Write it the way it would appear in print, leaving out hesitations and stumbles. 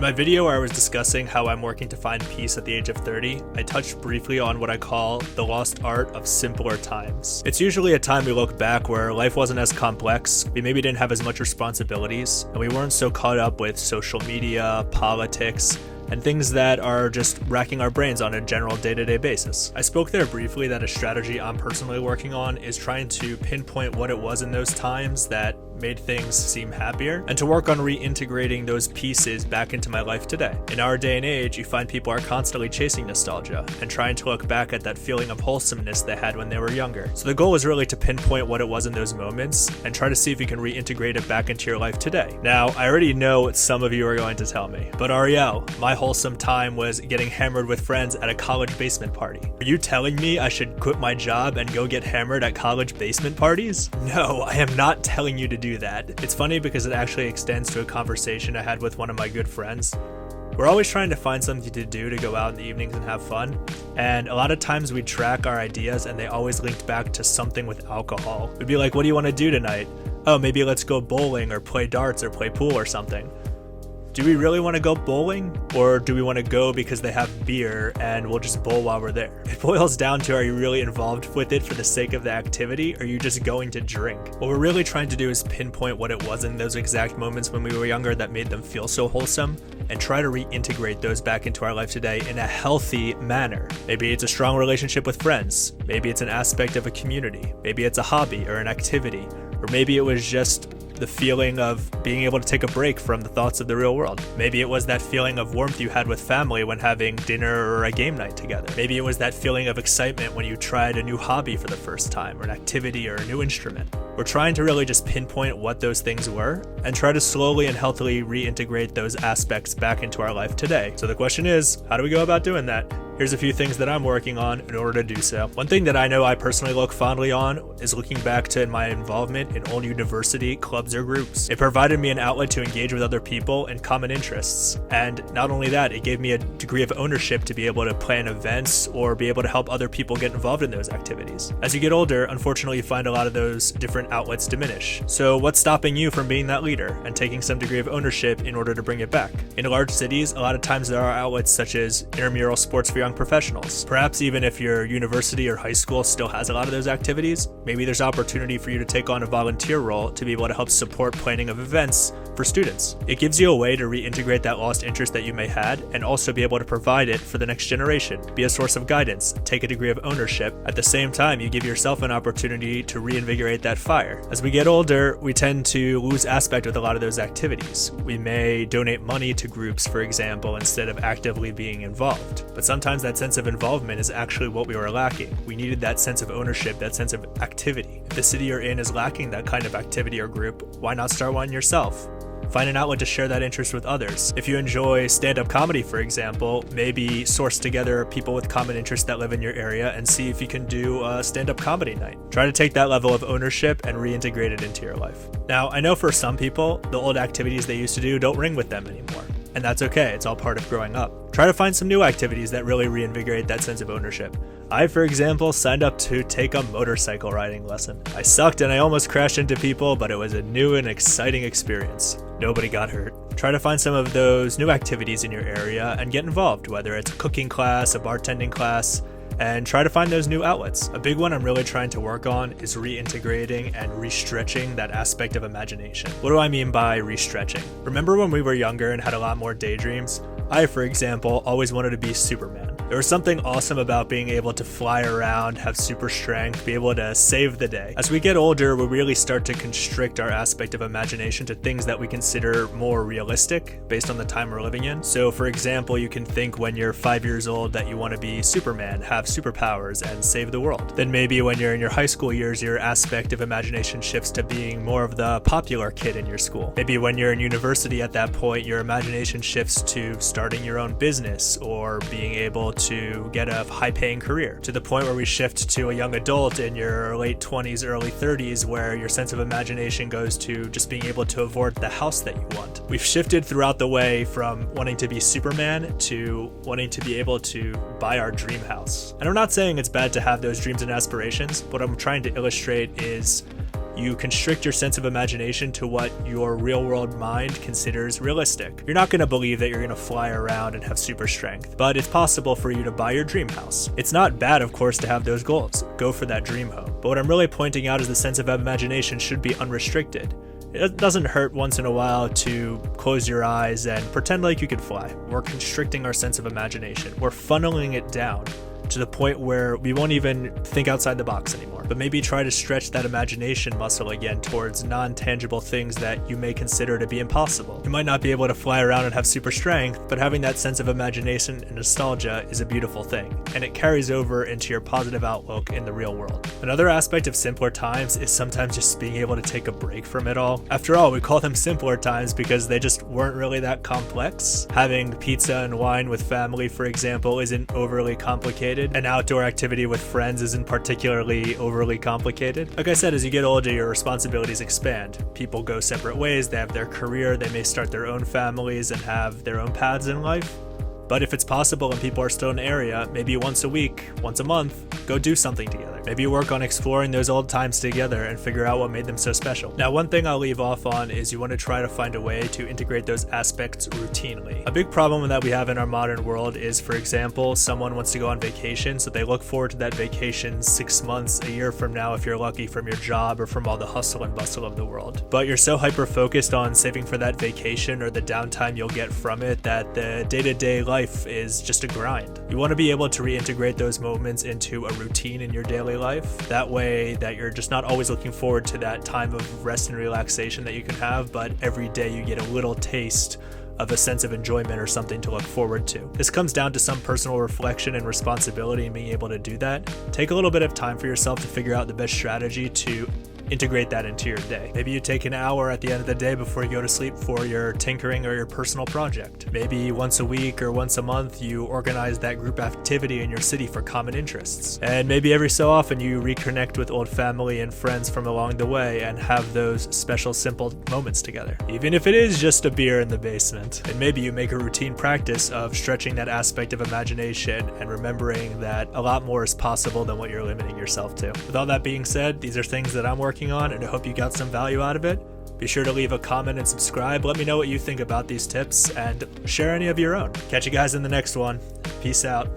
my video where I was discussing how I'm working to find peace at the age of 30, I touched briefly on what I call the lost art of simpler times. It's usually a time we look back where life wasn't as complex, we maybe didn't have as much responsibilities, and we weren't so caught up with social media, politics, and things that are just racking our brains on a general day-to-day basis. I spoke there briefly that a strategy I'm personally working on is trying to pinpoint what it was in those times that made things seem happier, and to work on reintegrating those pieces back into my life today. In our day and age, you find people are constantly chasing nostalgia and trying to look back at that feeling of wholesomeness they had when they were younger. So the goal is really to pinpoint what it was in those moments and try to see if you can reintegrate it back into your life today. Now, I already know what some of you are going to tell me, but Ariel, my wholesome time was getting hammered with friends at a college basement party. Are you telling me I should quit my job and go get hammered at college basement parties? No, I am not telling you to do that. It's funny because it actually extends to a conversation I had with one of my good friends. We're always trying to find something to do to go out in the evenings and have fun, and a lot of times we'd track our ideas and they always linked back to something with alcohol. We'd be like, what do you want to do tonight? Oh, maybe let's go bowling or play darts or play pool or something. Do we really want to go bowling, or do we want to go because they have beer and we'll just bowl while we're there? It boils down to, are you really involved with it for the sake of the activity, or are you just going to drink? What we're really trying to do is pinpoint what it was in those exact moments when we were younger that made them feel so wholesome, and try to reintegrate those back into our life today in a healthy manner. Maybe it's a strong relationship with friends, maybe it's an aspect of a community, maybe it's a hobby or an activity, or maybe it was just the feeling of being able to take a break from the thoughts of the real world. Maybe it was that feeling of warmth you had with family when having dinner or a game night together. Maybe it was that feeling of excitement when you tried a new hobby for the first time, or an activity or a new instrument. We're trying to really just pinpoint what those things were and try to slowly and healthily reintegrate those aspects back into our life today. So the question is, how do we go about doing that? Here's a few things that I'm working on in order to do so. One thing that I know I personally look fondly on is looking back to my involvement in old university clubs or groups. It provided me an outlet to engage with other people and common interests. And not only that, it gave me a degree of ownership to be able to plan events or be able to help other people get involved in those activities. As you get older, unfortunately, you find a lot of those different outlets diminish. So what's stopping you from being that leader and taking some degree of ownership in order to bring it back? In large cities, a lot of times there are outlets such as intramural sports for young professionals. Perhaps even if your university or high school still has a lot of those activities, maybe there's opportunity for you to take on a volunteer role to be able to help support planning of events for students. It gives you a way to reintegrate that lost interest that you may had and also be able to provide it for the next generation, be a source of guidance, take a degree of ownership. At the same time, you give yourself an opportunity to reinvigorate that fire. As we get older, we tend to lose aspect with a lot of those activities. We may donate money to groups, for example, instead of actively being involved. But sometimes that sense of involvement is actually what we were lacking. We needed that sense of ownership, that sense of activity. If the city you're in is lacking that kind of activity or group, why not start one yourself? Find an outlet to share that interest with others. If you enjoy stand-up comedy, for example, maybe source together people with common interests that live in your area and see if you can do a stand-up comedy night. Try to take that level of ownership and reintegrate it into your life. Now, I know for some people, the old activities they used to do don't ring with them anymore. And that's okay, it's all part of growing up. Try to find some new activities that really reinvigorate that sense of ownership. I, for example, signed up to take a motorcycle riding lesson. I sucked and I almost crashed into people, but it was a new and exciting experience. Nobody got hurt. Try to find some of those new activities in your area and get involved, whether it's a cooking class, a bartending class, and try to find those new outlets. A big one I'm really trying to work on is reintegrating and restretching that aspect of imagination. What do I mean by restretching? Remember when we were younger and had a lot more daydreams? I, for example, always wanted to be Superman. There was something awesome about being able to fly around, have super strength, be able to save the day. As we get older, we really start to constrict our aspect of imagination to things that we consider more realistic based on the time we're living in. So for example, you can think when you're 5 years old that you want to be Superman, have superpowers, and save the world. Then maybe when you're in your high school years, your aspect of imagination shifts to being more of the popular kid in your school. Maybe when you're in university at that point, your imagination shifts to starting your own business or being able to get a high-paying career, to the point where we shift to a young adult in your late 20s, early 30s, where your sense of imagination goes to just being able to afford the house that you want. We've shifted throughout the way from wanting to be Superman to wanting to be able to buy our dream house. And I'm not saying it's bad to have those dreams and aspirations. What I'm trying to illustrate is You constrict your sense of imagination to what your real world mind considers realistic. You're not going to believe that you're going to fly around and have super strength, but it's possible for you to buy your dream house. It's not bad, of course, to have those goals. Go for that dream home. But what I'm really pointing out is the sense of imagination should be unrestricted. It doesn't hurt once in a while to close your eyes and pretend like you could fly. We're constricting our sense of imagination. We're funneling it down to the point where we won't even think outside the box anymore. But maybe try to stretch that imagination muscle again towards non-tangible things that you may consider to be impossible. You might not be able to fly around and have super strength, but having that sense of imagination and nostalgia is a beautiful thing, and it carries over into your positive outlook in the real world. Another aspect of simpler times is sometimes just being able to take a break from it all. After all, we call them simpler times because they just weren't really that complex. Having pizza and wine with family, for example, isn't overly complicated. An outdoor activity with friends isn't particularly overly complicated. Like I said, as you get older, your responsibilities expand. People go separate ways, they have their career, they may start their own families and have their own paths in life. But if it's possible and people are still in the area, maybe once a week, once a month, go do something together. Maybe work on exploring those old times together and figure out what made them so special. Now, one thing I'll leave off on is you want to try to find a way to integrate those aspects routinely. A big problem that we have in our modern world is, for example, someone wants to go on vacation, so they look forward to that vacation 6 months, a year from now if you're lucky, from your job or from all the hustle and bustle of the world. But you're so hyper-focused on saving for that vacation or the downtime you'll get from it that the day-to-day life is just a grind. You want to be able to reintegrate those moments into a routine in your daily life. That way that you're just not always looking forward to that time of rest and relaxation that you can have, but every day you get a little taste of a sense of enjoyment or something to look forward to. This comes down to some personal reflection and responsibility in being able to do that. Take a little bit of time for yourself to figure out the best strategy to integrate that into your day. Maybe you take an hour at the end of the day before you go to sleep for your tinkering or your personal project. Maybe once a week or once a month you organize that group activity in your city for common interests. And maybe every so often you reconnect with old family and friends from along the way and have those special simple moments together. Even if it is just a beer in the basement. And maybe you make a routine practice of stretching that aspect of imagination and remembering that a lot more is possible than what you're limiting yourself to. With all that being said, these are things that I'm working on, and I hope you got some value out of it. Be sure to leave a comment and subscribe. Let me know what you think about these tips and share any of your own. Catch you guys in the next one. Peace out.